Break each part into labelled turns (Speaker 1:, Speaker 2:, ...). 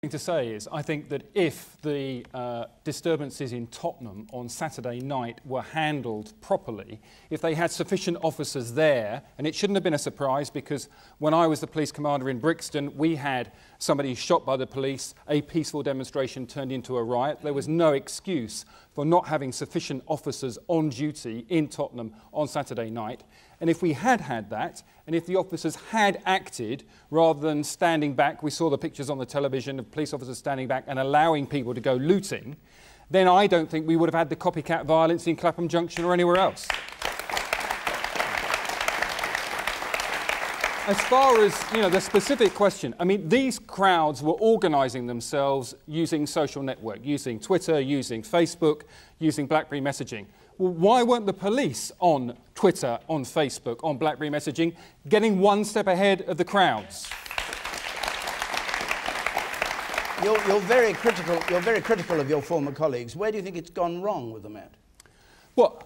Speaker 1: To say is, I think that if the disturbances in Tottenham on Saturday night were handled properly, if they had sufficient officers there, and it shouldn't have been a surprise because when I was the police commander in Brixton, we had somebody shot by the police, a peaceful demonstration turned into a riot. There was no excuse for not having sufficient officers on duty in Tottenham on Saturday night. And if we had had that, and if the officers had acted rather than standing back, we saw the pictures on the television of police officers standing back and allowing people to go looting, then I don't think we would have had the copycat violence in Clapham Junction or anywhere else. As far as, the specific question, I mean, these crowds were organising themselves using social network, using Twitter, using Facebook, using BlackBerry messaging. Well, why weren't the police on Twitter, on Facebook, on BlackBerry messaging, getting one step ahead of the crowds?
Speaker 2: You're very critical of your former colleagues. Where do you think it's gone wrong with the Met?
Speaker 1: Well,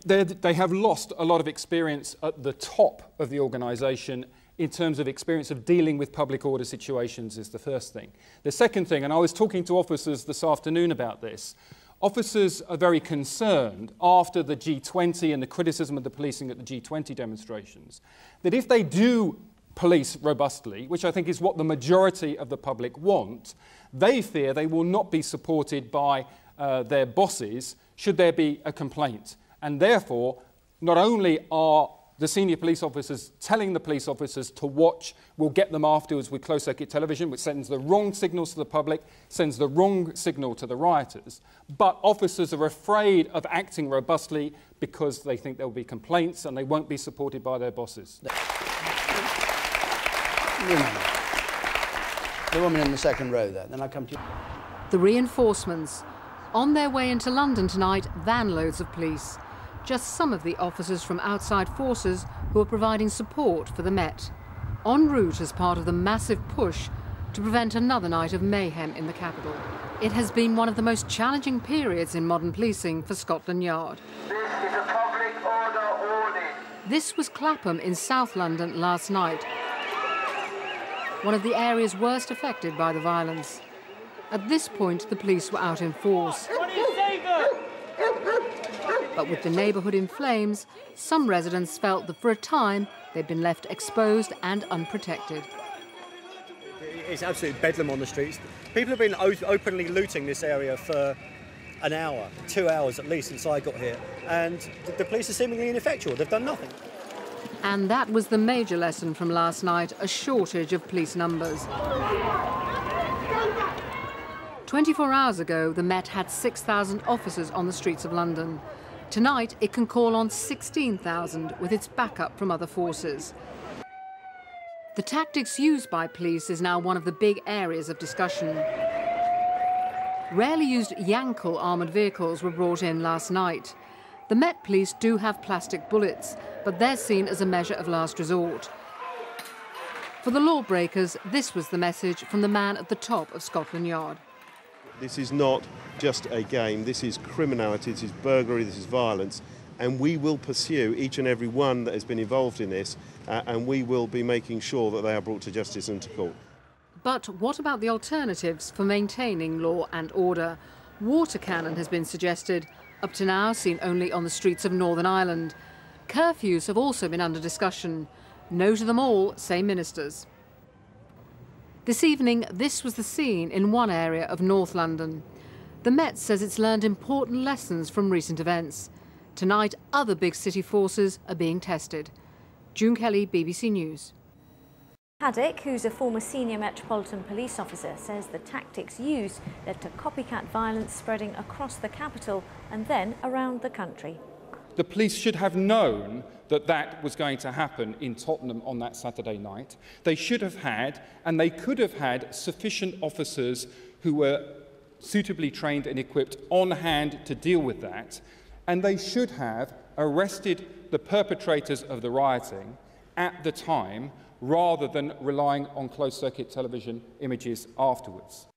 Speaker 1: they have lost a lot of experience at the top of the organisation in terms of experience of dealing with public order situations is the first thing. The second thing, and I was talking to officers this afternoon about this, officers are very concerned after the G20 and the criticism of the policing at the G20 demonstrations, that if they do police robustly, which I think is what the majority of the public want, they fear they will not be supported by their bosses should there be a complaint. And therefore, not only are the senior police officers telling the police officers to watch, we'll get them afterwards with closed-circuit television, which sends the wrong signals to the public, sends the wrong signal to the rioters, but officers are afraid of acting robustly because they think there will be complaints and they won't be supported by their bosses.
Speaker 2: The woman in the second row there, then I'll come to you.
Speaker 3: The reinforcements. On their way into London tonight, van loads of police. Just some of the officers from outside forces who are providing support for the Met. En route as part of the massive push to prevent another night of mayhem in the capital. It has been one of the most challenging periods in modern policing for Scotland Yard.
Speaker 4: This is a public order audit.
Speaker 3: This was Clapham in South London last night, one of the areas worst affected by the violence. At this point, the police were out in force. But with the neighbourhood in flames, some residents felt that for a time they'd been left exposed and unprotected.
Speaker 5: It's absolute bedlam on the streets. People have been openly looting this area for an hour, 2 hours at least since I got here, and the police are seemingly ineffectual. They've done nothing.
Speaker 3: And that was the major lesson from last night, a shortage of police numbers. 24 hours ago, the Met had 6,000 officers on the streets of London. Tonight, it can call on 16,000 with its backup from other forces. The tactics used by police is now one of the big areas of discussion. Rarely used Yankel armoured vehicles were brought in last night. The Met Police do have plastic bullets, but they're seen as a measure of last resort. For the lawbreakers, this was the message from the man at the top of Scotland Yard.
Speaker 6: This is not just a game, this is criminality, this is burglary, this is violence, and we will pursue each and every one that has been involved in this, and we will be making sure that they are brought to justice and to court.
Speaker 3: But what about the alternatives for maintaining law and order? Water cannon has been suggested, up to now seen only on the streets of Northern Ireland. Curfews have also been under discussion. No to them all, say ministers. This evening, this was the scene in one area of North London. The Met says it's learned important lessons from recent events. Tonight, other big city forces are being tested. June Kelly, BBC News.
Speaker 7: Paddick, who's a former senior Metropolitan Police officer, says the tactics used led to copycat violence spreading across the capital and then around the country.
Speaker 1: The police should have known that that was going to happen in Tottenham on that Saturday night. They should have had, and they could have had, sufficient officers who were suitably trained and equipped on hand to deal with that. And they should have arrested the perpetrators of the rioting at the time, rather than relying on closed-circuit television images afterwards.